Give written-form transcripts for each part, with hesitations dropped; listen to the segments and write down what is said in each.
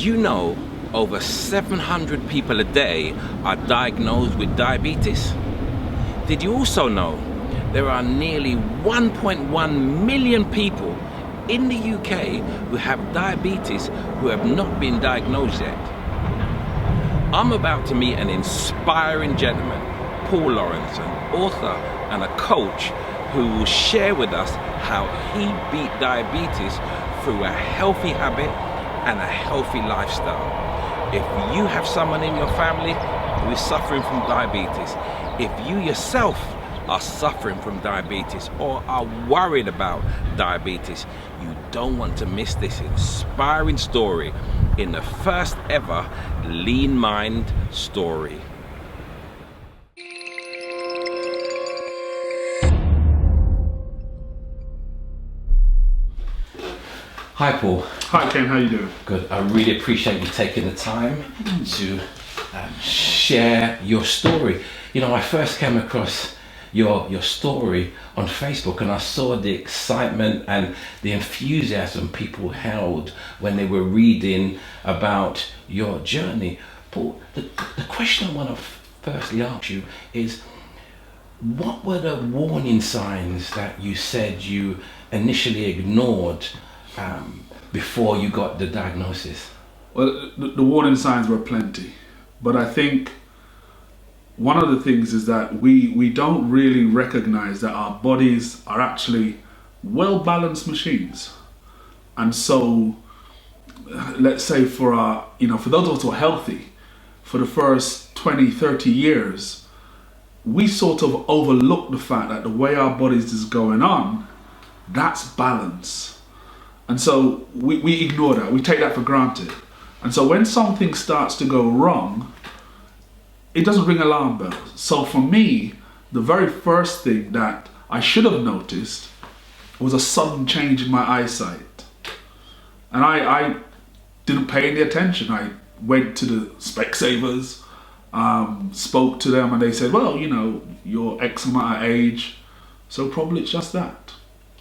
you know over 700 people a day are diagnosed with diabetes? Did you also know there are nearly 1.1 million people in the UK who have diabetes who have not been diagnosed yet? I'm about to meet an inspiring gentleman, Paul Lawrence, an author and a coach who will share with us how he beat diabetes through a healthy habit and a healthy lifestyle. If you have someone in your family who is suffering from diabetes, if you yourself are suffering from diabetes or are worried about diabetes, you don't want to miss this inspiring story in the first ever Lean Mind story. Hi Paul. Hi Ken, how you doing? Good. I really appreciate you taking the time to share your story. You know, I first came across your story on Facebook and I saw the excitement and the enthusiasm people held when they were reading about your journey. Paul, the question I want to firstly ask you is, what were the warning signs that you said you initially ignored before you got the diagnosis? Well, the warning signs were plenty, but I think one of the things is that we don't really recognize that our bodies are actually well-balanced machines. And so, let's say for those of us who are healthy, for the first 20, 30 years, we sort of overlook the fact that the way our bodies is going on, that's balance. And so we ignore that, we take that for granted. And so when something starts to go wrong, it doesn't ring alarm bells. So for me, the very first thing that I should have noticed was a sudden change in my eyesight. And I didn't pay any attention. I went to the Specsavers, spoke to them, and they said, well, you know, you're X amount of age, so probably it's just that.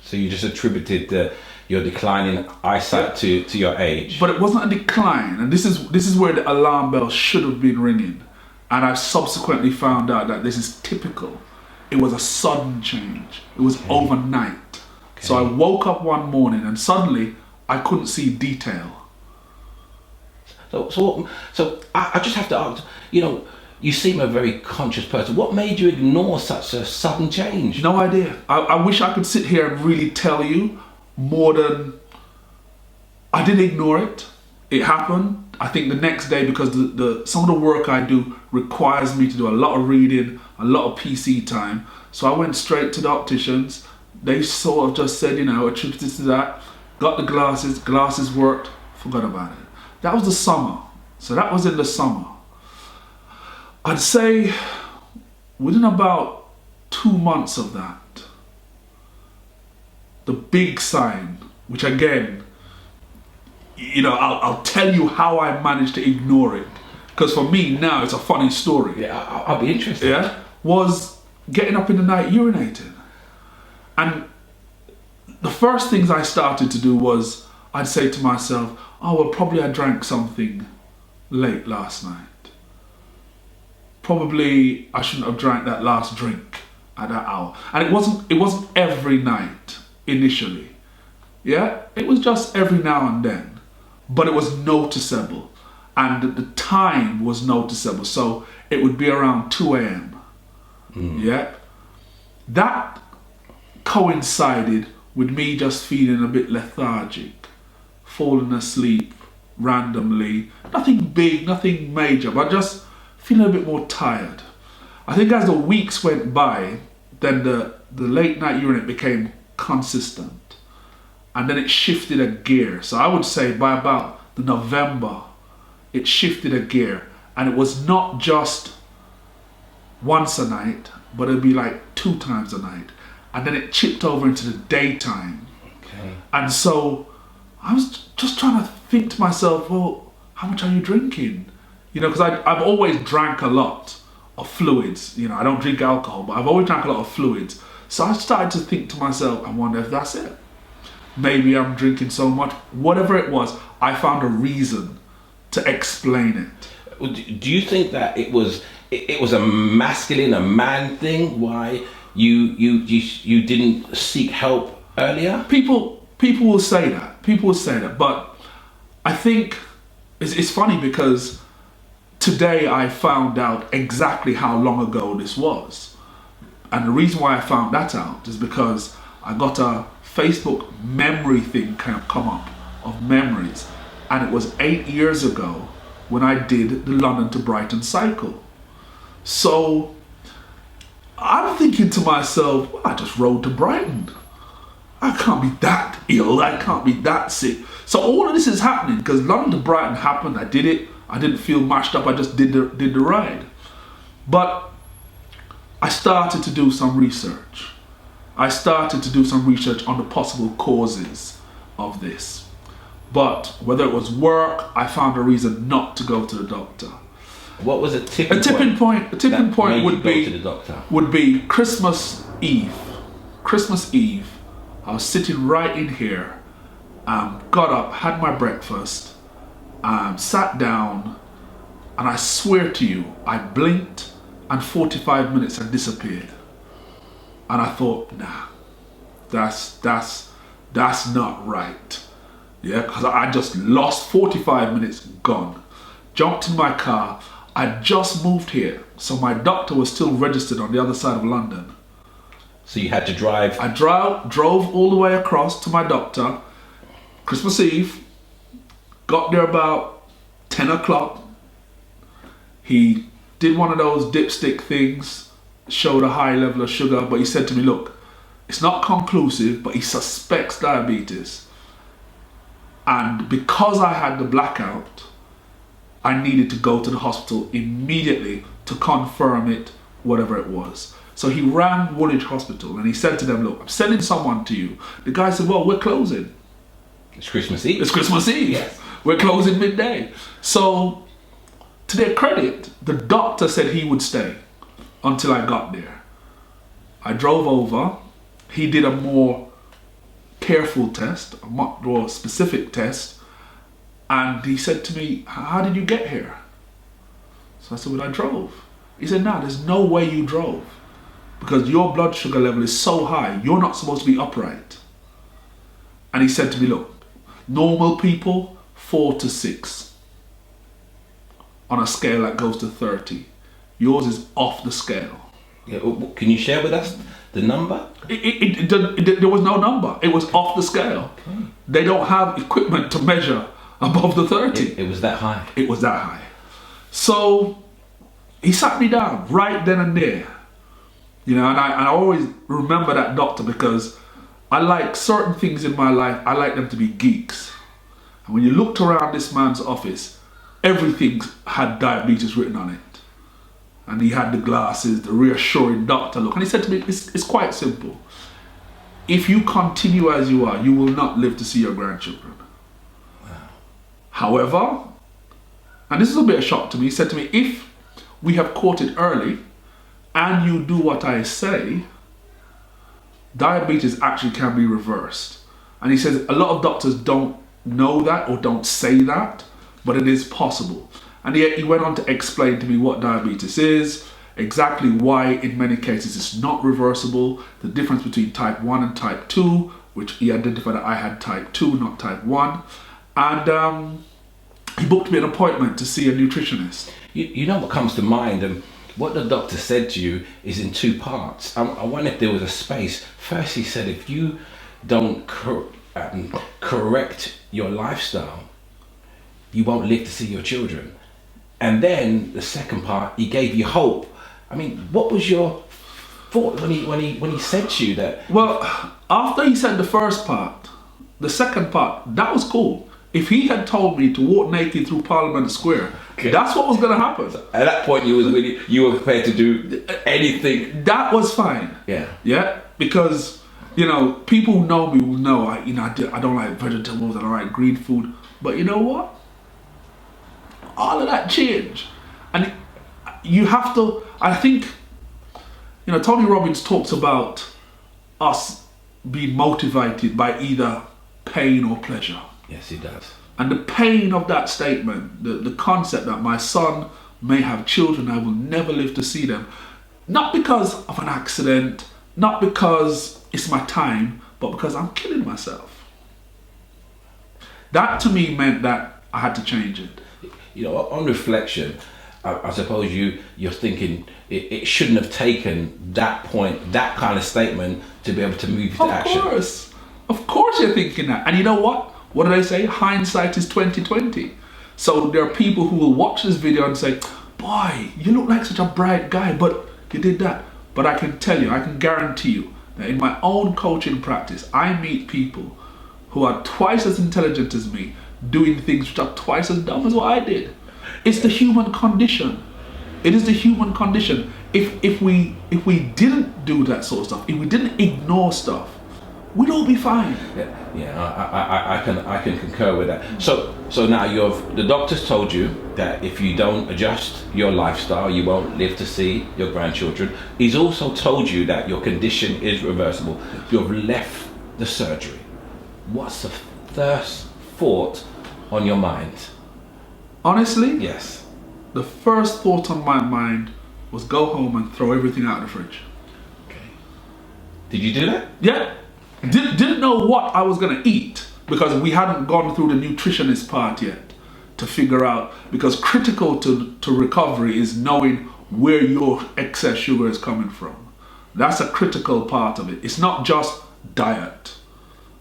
So you just attributed your declining eyesight to your age? But it wasn't a decline, and this is where the alarm bell should have been ringing. And I subsequently found out that this is typical. It was a sudden change. It was overnight. Okay. So I woke up one morning and suddenly I couldn't see detail. So I just have to ask, you know, you seem a very conscious person. What made you ignore such a sudden change? No idea. I wish I could sit here and really tell you more than... I didn't ignore it. It happened. I think the next day, because some of the work I do requires me to do a lot of reading, a lot of PC time. So I went straight to the opticians. They sort of just said, you know, attributed to that. Got the glasses worked, forgot about it. That was the summer. So that was in the summer. I'd say within about 2 months of that, the big sign, which again, you know, I'll tell you how I managed to ignore it, because for me now it's a funny story. Yeah, I'll be interested. Yeah, was getting up in the night urinating. And the first things I started to do was I'd say to myself, oh well, probably I drank something late last night. Probably I shouldn't have drank that last drink at that hour. And it wasn't every night initially. Yeah, it was just every now and then. But it was noticeable, and the time was noticeable. So it would be around 2 a.m. Yeah, that coincided with me just feeling a bit lethargic, falling asleep randomly. Nothing big, nothing major, but just feeling a bit more tired. I think as the weeks went by, then the late night urinate became consistent. And then it shifted a gear. So I would say by about the November, it shifted a gear. And it was not just once a night, but it'd be like 2 times a night. And then it chipped over into the daytime. Okay. And so I was just trying to think to myself, well, how much are you drinking? You know, because I've always drank a lot of fluids. You know, I don't drink alcohol, but I've always drank a lot of fluids. So I started to think to myself, I wonder if that's it. Maybe I'm drinking so much. Whatever it was, I found a reason to explain it. Do you think that it was a masculine, a man thing? Why you didn't seek help earlier? People will say that. People will say that, but I think it's funny because today I found out exactly how long ago this was. And the reason why I found that out is because I got a Facebook memory thing come up of memories. And it was 8 years ago when I did the London to Brighton cycle. So I'm thinking to myself, well, I just rode to Brighton. I can't be that ill. I can't be that sick. So all of this is happening because London to Brighton happened. I did it. I didn't feel mashed up. I just did the ride. But I started to do some research. I started to do some research on the possible causes of this. But whether it was work, I found a reason not to go to the doctor. What was a tipping point? A tipping point would to the doctor? Would be Christmas Eve. Christmas Eve. I was sitting right in here, got up, had my breakfast, sat down, and I swear to you, I blinked and 45 minutes had disappeared. And I thought, nah, that's not right. Yeah, because I just lost 45 minutes, gone. Jumped in my car. I just moved here, so my doctor was still registered on the other side of London. So you had to drive? I drove all the way across to my doctor, Christmas Eve, got there about 10 o'clock. He did one of those dipstick things, showed a high level of sugar, but he said to me, look, it's not conclusive, but he suspects diabetes. And because I had the blackout, I needed to go to the hospital immediately to confirm it, whatever it was. So he rang Woolwich Hospital and he said to them, look, I'm sending someone to you. The guy said, well, we're closing. It's Christmas Eve. It's Christmas Eve. Yes. We're closing midday. So to their credit, the doctor said he would stay until I got there. I drove over. He did a more careful test, a more specific test. And he said to me, how did you get here? So I said, well, I drove. He said, no, there's no way you drove. Because your blood sugar level is so high, you're not supposed to be upright. And he said to me, look, normal people, 4 to 6. On a scale that goes to 30. Yours is off the scale. Yeah, can you share with us the number? There was no number. It was off the scale. Okay. They don't have equipment to measure above the 30. It was that high? It was that high. So he sat me down right then and there. You know, and I always remember that doctor because I like certain things in my life, I like them to be geeks. And when you looked around this man's office, everything had diabetes written on it. And he had the glasses, the reassuring doctor look. And he said to me, it's quite simple. If you continue as you are, you will not live to see your grandchildren. Wow. However, and this is a bit of a shock to me, he said to me, if we have caught it early, and you do what I say, diabetes actually can be reversed. And he says a lot of doctors don't know that or don't say that, but it is possible. And he went on to explain to me what diabetes is, exactly why in many cases it's not reversible, the difference between type 1 and type 2, which he identified that I had type 2, not type 1. And he booked me an appointment to see a nutritionist. You know what comes to mind? What the doctor said to you is in 2 parts. I wonder if there was a space. First, he said, if you don't correct your lifestyle, you won't live to see your children. And then the second part, he gave you hope. I mean, what was your thought when he said to you that? Well, after he said the first part, the second part, that was cool. If he had told me to walk naked through Parliament Square, okay, that's what was going to happen. So at that point, you were prepared to do anything. That was fine. Yeah. Yeah, because you know people who know me will know I don't like vegetables. I don't like green food. But you know what? All of that changed, and you have to. I think you know Tony Robbins talks about us being motivated by either pain or pleasure. Yes, he does. And the pain of that statement, the concept that my son may have children, I will never live to see them. Not because of an accident, not because it's my time, but because I'm killing myself. That to me meant that I had to change it. On reflection, I suppose you're thinking it shouldn't have taken that point, that kind of statement, to be able to move you to action. Of course you're thinking that. And you know what? What do they say? Hindsight is 20/20. So there are people who will watch this video and say, boy, you look like such a bright guy, but you did that. But I can tell you, I can guarantee you that in my own coaching practice, I meet people who are twice as intelligent as me, doing things which are twice as dumb as what I did. It's the human condition. It is the human condition. If we didn't do that sort of stuff, if we didn't ignore stuff, we'd all be fine. I can concur with that. So now the doctor's told you that if you don't adjust your lifestyle, you won't live to see your grandchildren. He's also told you that your condition is reversible. You've left the surgery. What's the first thought on your mind? Honestly? Yes. The first thought on my mind was go home and throw everything out of the fridge. Okay. Did you do that? Yeah. Didn't know what I was going to eat because we hadn't gone through the nutritionist part yet to figure out, because critical to recovery is knowing where your excess sugar is coming from. That's a critical part of it. It's not just diet.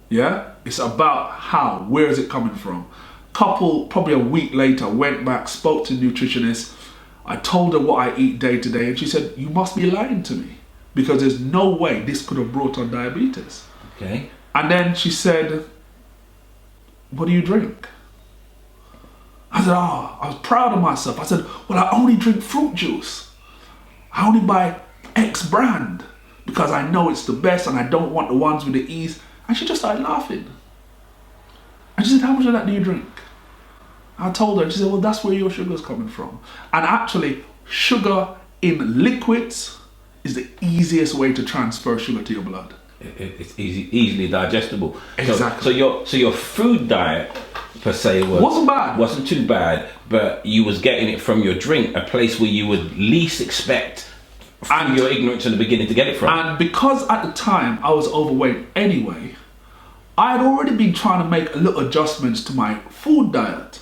Yeah? It's about where is it coming from? Probably a week later, went back, spoke to the nutritionist. I told her what I eat day to day, and she said, you must be lying to me, because there's no way this could have brought on diabetes. Okay. And then she said, what do you drink? I said, I was proud of myself. I said, well, I only drink fruit juice. I only buy X brand because I know it's the best and I don't want the ones with the E's. And she just started laughing. And she said, how much of that do you drink? I told her, and she said, well, that's where your sugar's coming from. And actually, sugar in liquids is the easiest way to transfer sugar to your blood. It's easily digestible. Exactly. So your food diet per se wasn't too bad, but you was getting it from your drink, a place where you would least expect from your ignorance in the beginning to get it from. And because at the time I was overweight anyway, I had already been trying to make a little adjustments to my food diet.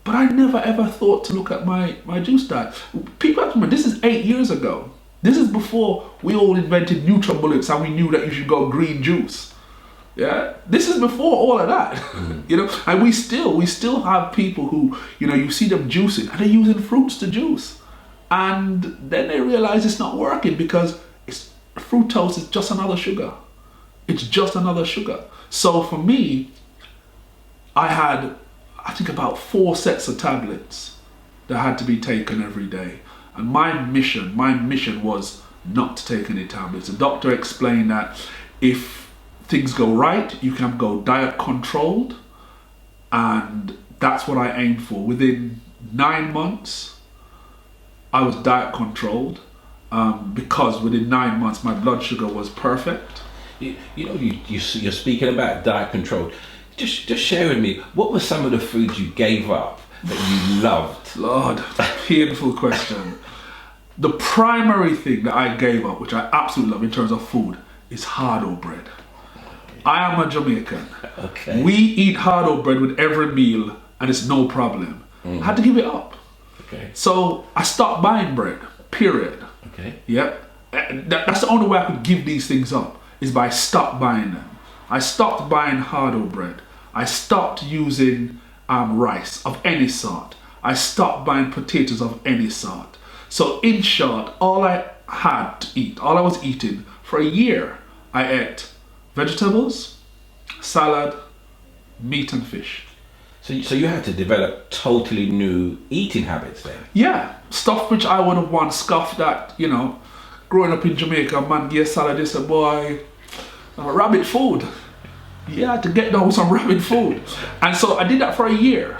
But I never ever thought to look at my juice diet. People have to remember, this is 8 years ago. This is before we all invented NutriBullets and we knew that you should go green juice. Yeah, this is before all of that. And we still have people who, you see them juicing and they're using fruits to juice. And then they realize it's not working because fructose is just another sugar. It's just another sugar. So for me, I had, I think, about 4 sets of tablets that had to be taken every day. And my mission was not to take any tablets. The doctor explained that if things go right, you can go diet controlled. And that's what I aimed for. Within 9 months, I was diet controlled because within 9 months, my blood sugar was perfect. You're speaking about diet control. Just share with me, what were some of the foods you gave up that you loved? Lord, painful question. The primary thing that I gave up, which I absolutely love in terms of food, is hard-o bread. I am a Jamaican. Okay. We eat hard-o bread with every meal and it's no problem. I had to give it up. Okay. So I stopped buying bread, period. Okay. Yep. That's the only way I could give these things up, is by stop buying them. I stopped buying hard-o bread. I stopped using rice of any sort. I stopped buying potatoes of any sort. So in short, all I had to eat, all I was eating for a year, I ate vegetables, salad, meat and fish. So you had to develop totally new eating habits then? Yeah, stuff which I would have once scoffed at, growing up in Jamaica, man gave salad, they said, boy, rabbit food. Yeah, I had to get down with some rabbit food. And so I did that for a year.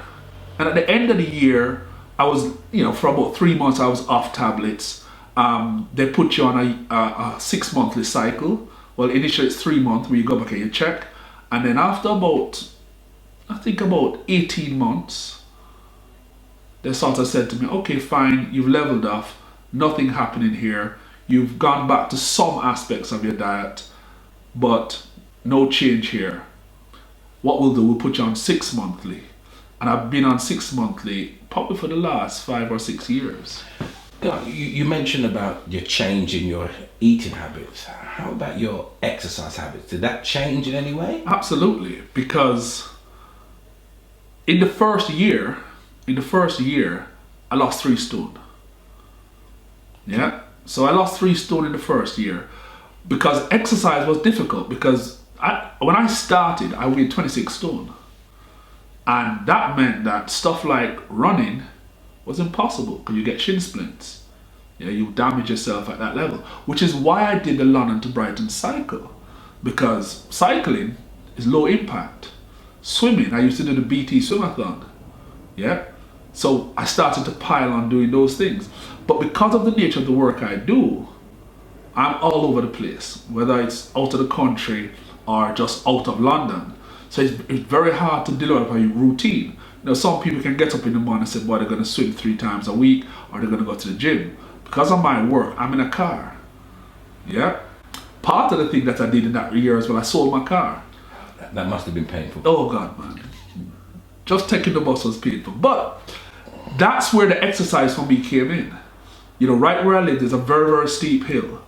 And at the end of the year, I was, for about 3 months, I was off tablets. They put you on a 6 monthly cycle. Well, initially it's 3 months where you go back and you check. And then after about I think about 18 months, they sort of said to me, okay, fine, you've leveled off, nothing happening here. You've gone back to some aspects of your diet, but no change here. What we'll do, we'll put you on 6 monthly. And I've been on 6 monthly probably for the last 5 or 6 years. You mentioned about your change in your eating habits. How about your exercise habits? Did that change in any way? Absolutely, because in the first year, I lost 3 stone. Yeah, so I lost 3 stone in the first year because exercise was difficult. Because when I started, I weighed 26 stone, and that meant that stuff like running was impossible because you get shin splints. Yeah, you damage yourself at that level, which is why I did the London to Brighton cycle, because cycling is low impact. Swimming, I used to do the BT swimathon. Yeah, so I started to pile on doing those things. But because of the nature of the work I do, I'm all over the place, whether it's out of the country or just out of London. So it's very hard to develop a routine. You know, some people can get up in the morning and say, boy, they're going to swim 3 times a week or they're going to go to the gym. Because of my work, I'm in a car. Yeah. Part of the thing that I did in that year as well, I sold my car. That must have been painful. Oh God, man. Just taking the bus was painful. But that's where the exercise for me came in. You know, right where I live, there's a very, very steep hill.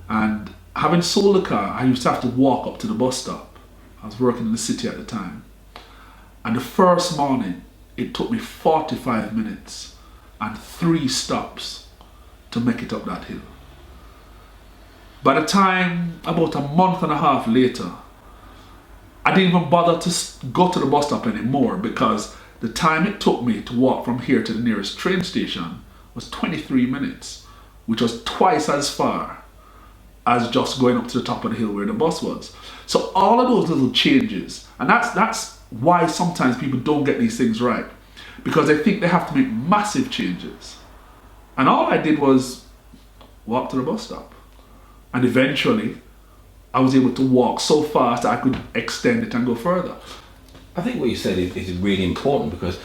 And having sold the car, I used to have to walk up to the bus stop. I was working in the city at the time. And the first morning, it took me 45 minutes and 3 stops to make it up that hill. By the time, about a month and a half later, I didn't even bother to go to the bus stop anymore, because the time it took me to walk from here to the nearest train station was 23 minutes, which was twice as far as just going up to the top of the hill where the bus was. So all of those little changes, and that's why sometimes people don't get these things right, because they think they have to make massive changes. And all I did was walk to the bus stop. And eventually, I was able to walk so fast that I could extend it and go further. I think what you said is really important, because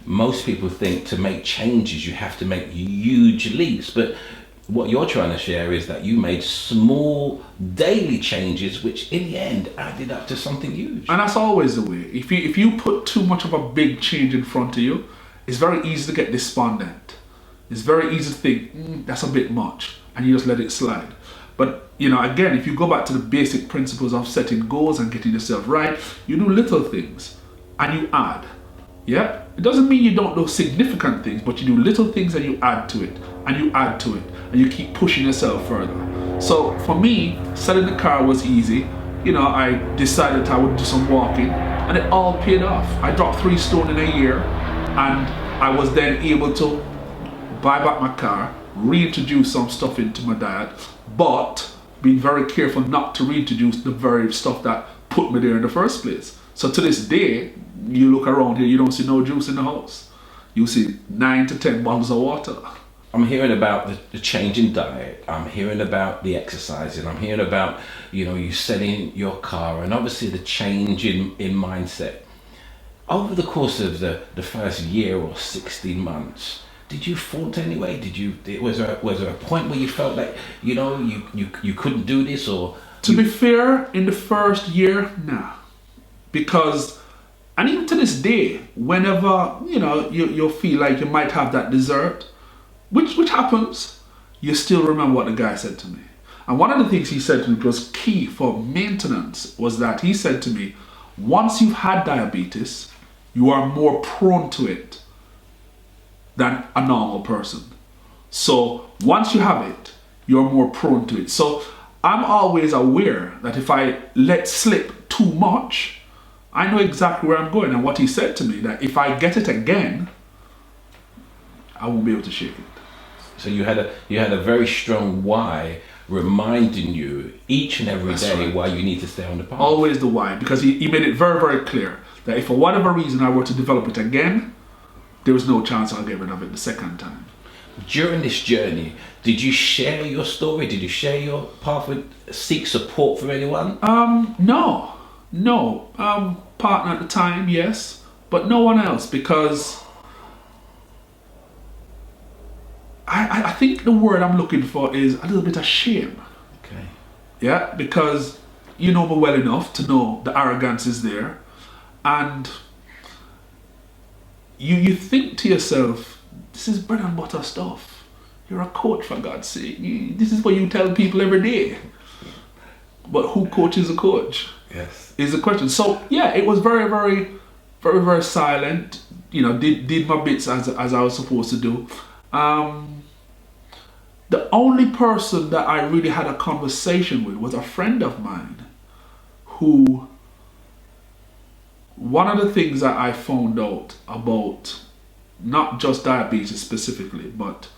most people think to make changes you have to make huge leaps, but what you're trying to share is that you made small daily changes which in the end added up to something huge. And that's always the way. If you put too much of a big change in front of you, it's very easy to get despondent. It's very easy to think, that's a bit much, and you just let it slide. But, you know, again, if you go back to the basic principles of setting goals and getting yourself right, you do little things and you add. Yeah? It doesn't mean you don't do significant things, but you do little things and you add to it, and you add to it, and you keep pushing yourself further. So for me, selling the car was easy. You know, I decided I would do some walking, and it all paid off. I dropped 3 stone in a year, and I was then able to buy back my car, reintroduce some stuff into my diet, but being very careful not to reintroduce the very stuff that put me there in the first place. So to this day, you look around here, you don't see no juice in the house. You see 9 to 10 bottles of water. I'm hearing about the change in diet. I'm hearing about the exercising. I'm hearing about, you know, you selling your car, and obviously the change in mindset. Over the course of the first year or 16 months, did you falter anyway? Was there a point where you felt like, you know, you couldn't do this? Or to be fair, in the first year, nah. Because, and even to this day, whenever, you know, you feel like you might have that dessert, which happens, you still remember what the guy said to me. And one of the things he said to me was key for maintenance was that he said to me, once you've had diabetes, you are more prone to it than a normal person. So once you have it, you're more prone to it. So I'm always aware that if I let slip too much, I know exactly where I'm going. And what he said to me, that if I get it again, I won't be able to shake it. So you had a very strong why reminding you each and every day why you need to stay on the path. Always the why, because he made it very, very clear that if for whatever reason I were to develop it again, there was no chance I'll get rid of it the second time. During this journey, did you share your story? Did you share your path seek support from anyone? No. No. Partner at the time, yes, but no one else, because I think the word I'm looking for is a little bit of shame. Okay. Yeah, because you know me well enough to know the arrogance is there, and you think to yourself, this is bread and butter stuff. You're a coach, for God's sake. This is what you tell people every day. But who coaches a coach? Yes. Is the question. So yeah, it was very, very, very, very silent. You know, did my bits as I was supposed to do. The only person that I really had a conversation with was a friend of mine, who, one of the things that I found out about not just diabetes specifically, but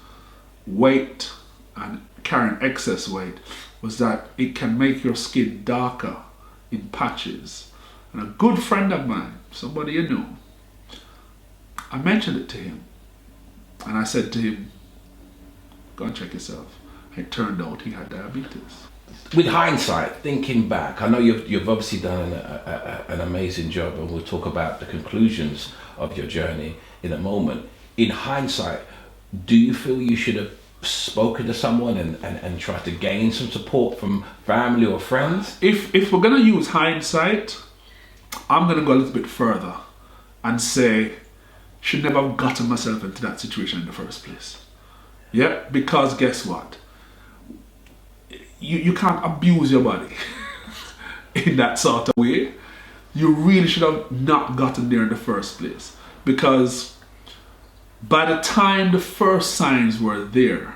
weight and carrying excess weight, was that it can make your skin darker in patches. And a good friend of mine, somebody you know, I mentioned it to him, and I said to him, go and check yourself. It turned out he had diabetes. With hindsight, thinking back, I know you've obviously done an amazing job, and we'll talk about the conclusions of your journey in a moment. In hindsight, do you feel you should have spoken to someone and tried to gain some support from family or friends? If we're going to use hindsight, I'm going to go a little bit further and say, should never have gotten myself into that situation in the first place. Yeah, because guess what? You can't abuse your body in that sort of way. You really should have not gotten there in the first place, because by the time the first signs were there,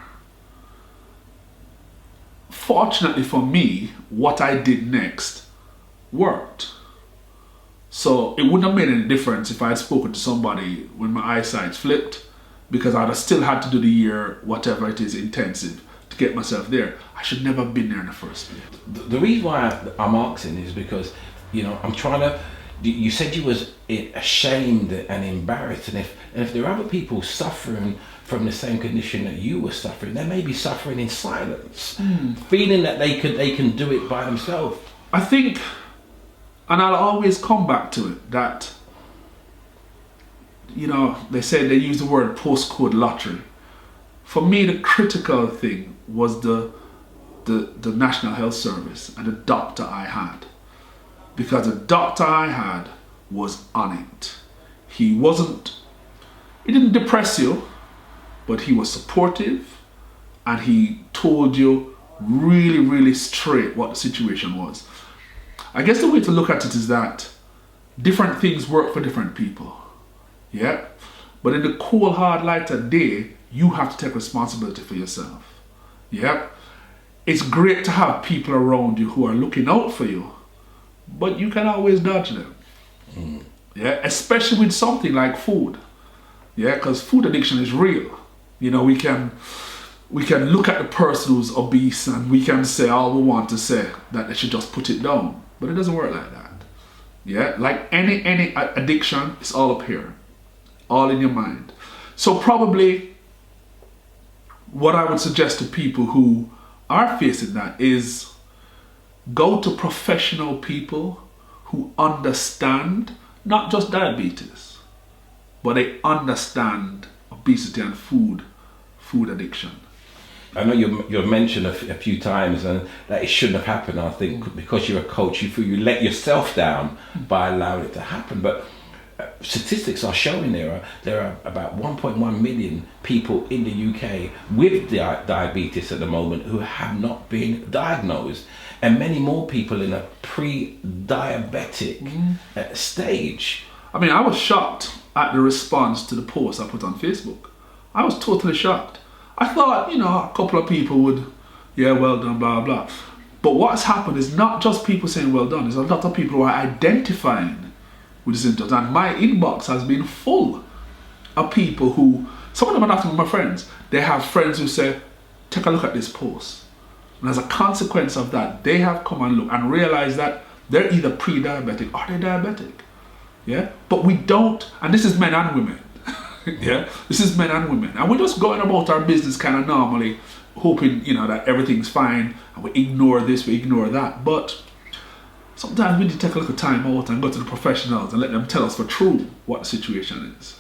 fortunately for me, what I did next worked. So it wouldn't have made any difference if I had spoken to somebody when my eyesight flipped, because I'd have still had to do the year, whatever it is, intensive to get myself there. I should never have been there in the first place. The reason why I'm asking is because, you know, I'm trying to, you said you was ashamed and embarrassed, and if there are other people suffering from the same condition that you were suffering, they may be suffering in silence, feeling that they can do it by themselves. I think, and I'll always come back to it, that, you know, they say they use the word postcode lottery. For me, the critical thing was the National Health Service and the doctor I had. Because the doctor I had was on it. He didn't depress you, but he was supportive, and he told you really, really straight what the situation was. I guess the way to look at it is that different things work for different people. Yeah? But in the cold, hard light of day, you have to take responsibility for yourself. Yeah? It's great to have people around you who are looking out for you, but you can always dodge them. Yeah? Especially with something like food. Yeah? Because food addiction is real. You know, we can look at the person who's obese and we can say all we want to say, that they should just put it down. But it doesn't work like that. Yeah? Like any addiction, it's all up here. All in your mind. So probably what I would suggest to people who are facing that is go to professional people who understand not just diabetes, but they understand obesity and food addiction. I know you mentioned a few times and that it shouldn't have happened. I think because you're a coach, you feel you let yourself down by allowing it to happen. But statistics are showing there are about 1.1 million people in the UK with diabetes at the moment who have not been diagnosed, and many more people in a pre-diabetic stage. I mean, I was shocked at the response to the post I put on Facebook. I was totally shocked. I thought, you know, a couple of people would, yeah, well done, blah, blah. But what's happened is not just people saying well done, there's a lot of people who are identifying with the symptoms, and my inbox has been full of people who, some of them are not even my friends, they have friends who say, take a look at this post. And as a consequence of that, they have come and look and realized that they're either pre-diabetic or they're diabetic. Yeah? But we don't, and this is men and women. Yeah? This is men and women. And we're just going about our business kind of normally, hoping, you know, that everything's fine, and we ignore this, we ignore that. But sometimes we need to take a little time out and go to the professionals and let them tell us for true what the situation is.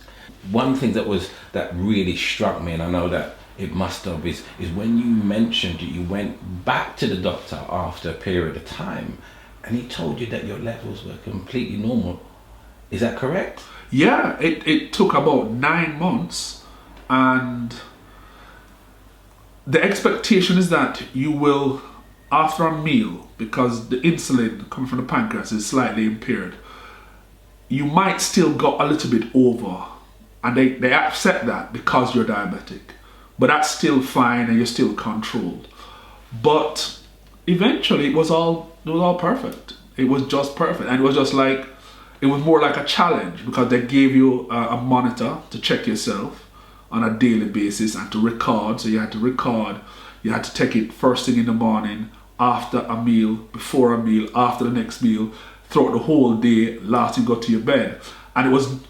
One thing that really struck me, and I know that it must have, is when you mentioned that you went back to the doctor after a period of time and he told you that your levels were completely normal. Is that correct? Yeah, it took about 9 months, and the expectation is that you will, after a meal, because the insulin coming from the pancreas is slightly impaired, you might still go a little bit over, and they accept that because you're diabetic, but that's still fine and you're still controlled. But eventually it was all perfect. It was just perfect, and it was just like, it was more like a challenge, because they gave you a monitor to check yourself on a daily basis and to record. So you had to record, you had to take it first thing in the morning, after a meal, before a meal, after the next meal, throughout the whole day, last you go to your bed. And it was,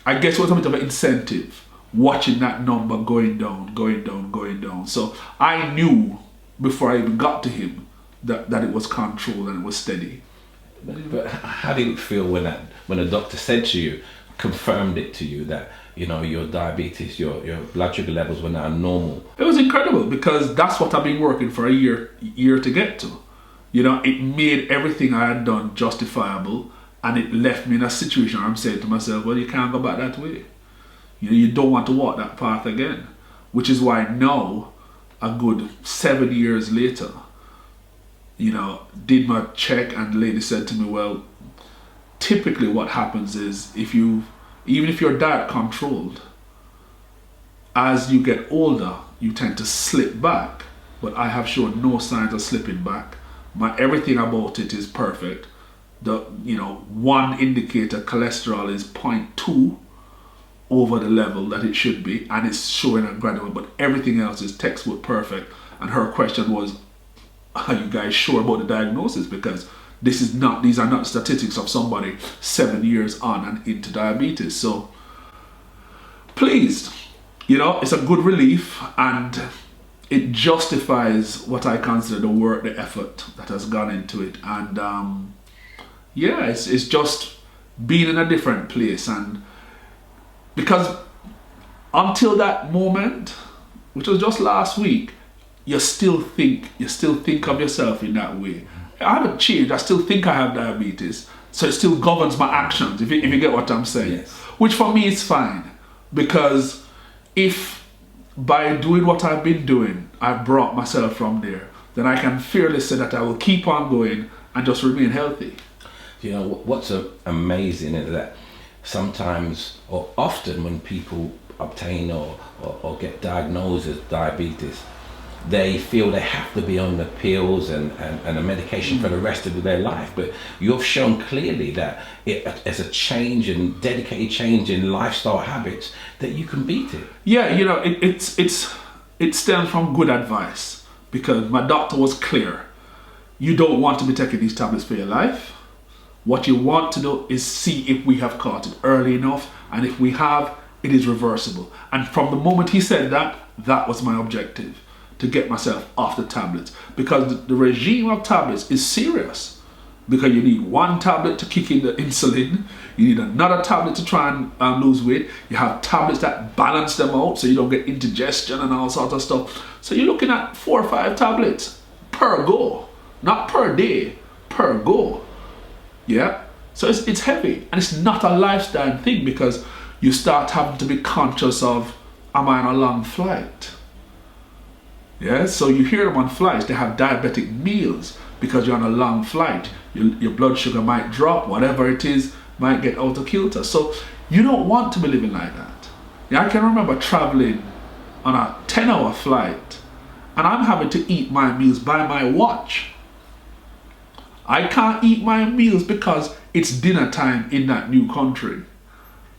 I guess it was a bit of an incentive, watching that number going down, going down, going down. So I knew before I even got to him that it was controlled and it was steady. But how did it feel when a doctor said to you, confirmed it to you that, you know, your diabetes, your blood sugar levels were now normal? It was incredible, because that's what I've been working for a year to get to. You know, it made everything I had done justifiable, and it left me in a situation where I'm saying to myself, well, you can't go back that way. You know, you don't want to walk that path again. Which is why now, a good 7 years later, you know, did my check, and the lady said to me, well, typically what happens is, even if you're diet controlled, as you get older, you tend to slip back. But I have shown no signs of slipping back. Everything about it is perfect. One indicator, cholesterol, is 0.2 over the level that it should be, and it's showing a gradual, but everything else is textbook perfect. And her question was, are you guys sure about the diagnosis? Because these are not statistics of somebody 7 years on and into diabetes. So pleased, you know, it's a good relief, and it justifies what I consider the work, the effort that has gone into it. And it's just being in a different place. And because until that moment, which was just last week, you still think of yourself in that way. I haven't changed. I still think I have diabetes, so it still governs my actions, if you get what I'm saying. Yes. Which for me is fine, because if by doing what I've been doing, I've brought myself from there, then I can fairly say that I will keep on going and just remain healthy. You know, what's amazing is that sometimes, or often, when people obtain or get diagnosed as diabetes, they feel they have to be on the pills and a medication for the rest of their life. But you've shown clearly that as a change and dedicated change in lifestyle habits, that you can beat it. Yeah, you know, it stems from good advice, because my doctor was clear. You don't want to be taking these tablets for your life. What you want to do is see if we have caught it early enough, and if we have, it is reversible. And from the moment he said that, that was my objective, to get myself off the tablets, because the regime of tablets is serious, because you need one tablet to kick in the insulin, you need another tablet to try and lose weight, you have tablets that balance them out so you don't get indigestion and all sorts of stuff. So you're looking at 4 or 5 tablets per go, not per day, per go. Yeah, so it's heavy, and it's not a lifestyle thing, because you start having to be conscious of, am I on a long flight? Yeah, so you hear them on flights, they have diabetic meals, because you're on a long flight. Your blood sugar might drop, whatever it is, might get out of kilter. So you don't want to be living like that. Yeah, I can remember traveling on a 10-hour flight, and I'm having to eat my meals by my watch. I can't eat my meals because it's dinner time in that new country.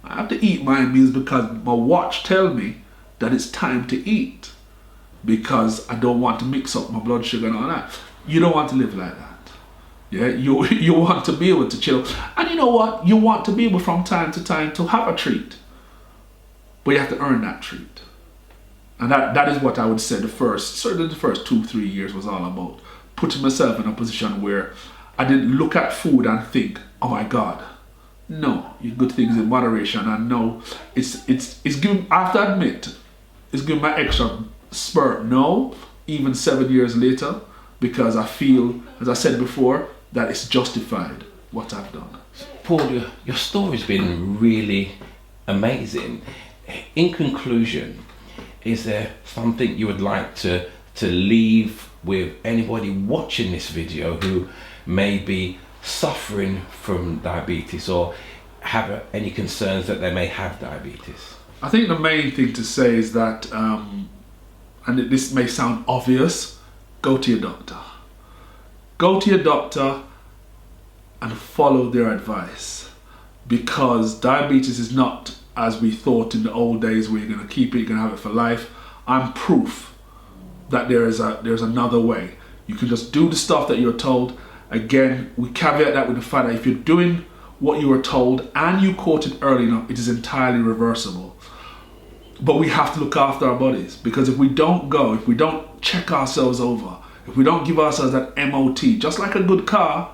I have to eat my meals because my watch tells me that it's time to eat, because I don't want to mix up my blood sugar and all that. You don't want to live like that. Yeah, you want to be able to chill. And you know what? You want to be able from time to time to have a treat. But you have to earn that treat. And that is what I would say certainly the first 2-3 years was all about. Putting myself in a position where I didn't look at food and think, oh my God. No, you good things in moderation. And no, it's giving, I have to admit, it's giving my extra spurt. No, even 7 years later, because I feel, as I said before, that it's justified what I've done. Paul, your story's been really amazing. In conclusion, is there something you would like to leave with anybody watching this video who may be suffering from diabetes or have any concerns that they may have diabetes? I think the main thing to say is that, and this may sound obvious, go to your doctor. Go to your doctor and follow their advice, because diabetes is not as we thought in the old days where you're going to keep it, you're going to have it for life. I'm proof that there's another way. You can just do the stuff that you're told. Again, we caveat that with the fact that if you're doing what you were told and you caught it early enough, it is entirely reversible. But we have to look after our bodies, because if we don't go, if we don't check ourselves over, if we don't give ourselves that MOT, just like a good car,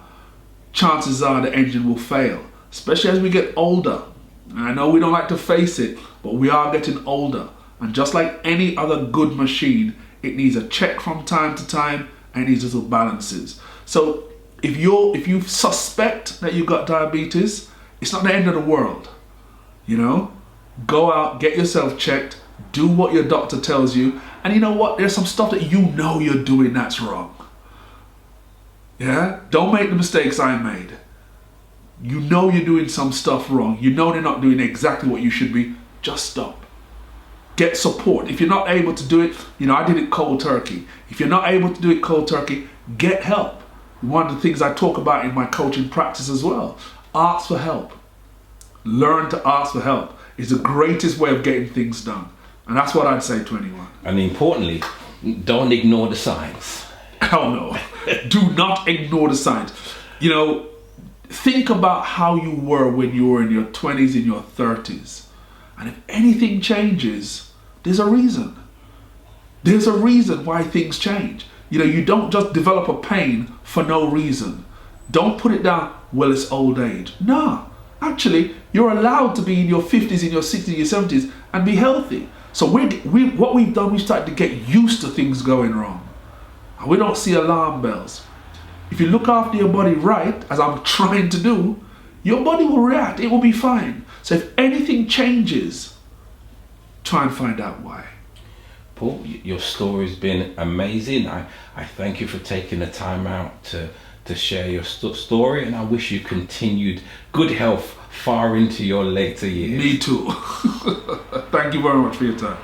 chances are the engine will fail, especially as we get older. And I know we don't like to face it, but we are getting older. And just like any other good machine, it needs a check from time to time and it needs little balances. So if you suspect that you've got diabetes, it's not the end of the world. You know, go out, get yourself checked, do what your doctor tells you. And you know what? There's some stuff that you know you're doing that's wrong. Yeah? Don't make the mistakes I made. You know you're doing some stuff wrong. You know they're not doing exactly what you should be. Just stop. Get support. If you're not able to do it, you know, I did it cold turkey. If you're not able to do it cold turkey, get help. One of the things I talk about in my coaching practice as well. Ask for help. Learn to ask for help. It's the greatest way of getting things done. And that's what I'd say to anyone. And importantly, don't ignore the signs. Hell no. Do not ignore the signs. You know, think about how you were when you were in your 20s, in your 30s. And if anything changes, there's a reason. There's a reason why things change. You know, you don't just develop a pain for no reason. Don't put it down, well, it's old age. No, actually, you're allowed to be in your 50s, in your 60s, in your 70s and be healthy. So what we've done, we've started to get used to things going wrong. And we don't see alarm bells. If you look after your body right, as I'm trying to do, your body will react, it will be fine. So if anything changes, try and find out why. Paul, your story's been amazing. I thank you for taking the time out to share your story, and I wish you continued good health far into your later years. Me too. Thank you very much for your time.